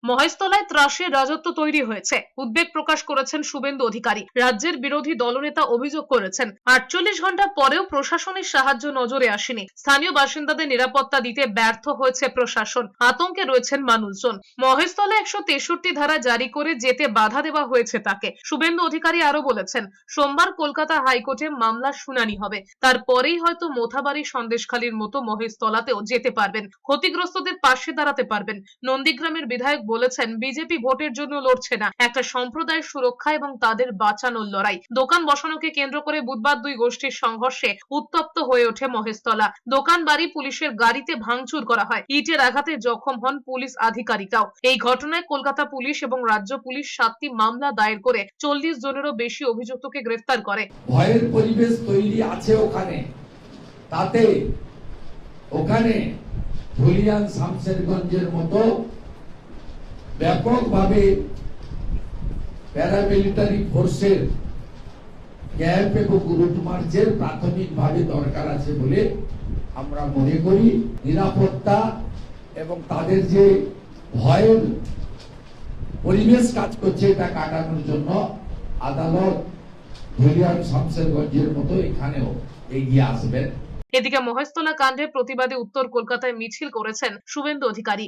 মহেশতলায় ত্রাসের রাজত্ব তৈরি হয়েছে, উদ্বেগ প্রকাশ করেছেন শুভেন্দু অধিকারী। রাজ্যের বিরোধী দলনেতা অভিযোগ করেছেন 48 ঘন্টা পরেও প্রশাসনের সাহায্য নজরে আসেনি। স্থানীয় বাসিন্দাদের নিরাপত্তা দিতে ব্যর্থ হয়েছে প্রশাসন। আতঙ্কে রয়েছেন মানুষজন। মহেশতলায় 163 ধারা জারি করে যেতে বাধা দেওয়া হয়েছে তাকে। শুভেন্দু অধিকারী আরো বলেছেন, সোমবার কলকাতা হাইকোর্টে মামলার শুনানি হবে, তারপরেই হয়তো মোথাবাড়ি সন্দেশখালীর মতো মহেশতলাতেও যেতে পারবেন, ক্ষতিগ্রস্তদের পাশে দাঁড়াতে পারবেন। নন্দীগ্রামের বিধায়ক বলেছেন, বিজেপি ভোটের জন্য লড়ছে না, একটা সম্প্রদায়ের সুরক্ষা এবং তাদের বাঁচানোর লড়াই। দোকান বসানোকে কেন্দ্র করে বুধবার দুই গোষ্ঠীর সংঘর্ষে উত্তপ্ত হয়ে ওঠে মহেশতলা। দোকান বাড়ি পুলিশের গাড়িতে ভাঙচুর করা হয়, ইটের আঘাতে জখম হন পুলিশ আধিকারিকরাও। এই ঘটনায় কলকাতা পুলিশ এবং রাজ্য পুলিশ 7টি মামলা দায়ের করে 40 জনেরও বেশি অভিযুক্তকে গ্রেফতার করে। ভয়ের পরিবেশ তৈরি আছে ওখানে, তাতে ওখানে ধুলিয়ান শামশেরগঞ্জের মতো ব্যাপকভাবে প্যারামিলিটারি ফোর্সের ক্যাম্প এবং রুট মার্চের প্রাথমিকভাবে দরকার আছে বলে আমরা মনে করি। নিরাপত্তা এবং তাদের যে ভয়ের পরিবেশ কাজ করছে এটা কাটানোর জন্য আদালত ধুলিয়ান শামশেরগঞ্জের মতো এখানেও এগিয়ে আসবেন। এদিকে মহেশতলা কাণ্ডের প্রতিবাদে উত্তর কলকাতায় মিছিল করেছেন শুভেন্দু অধিকারী।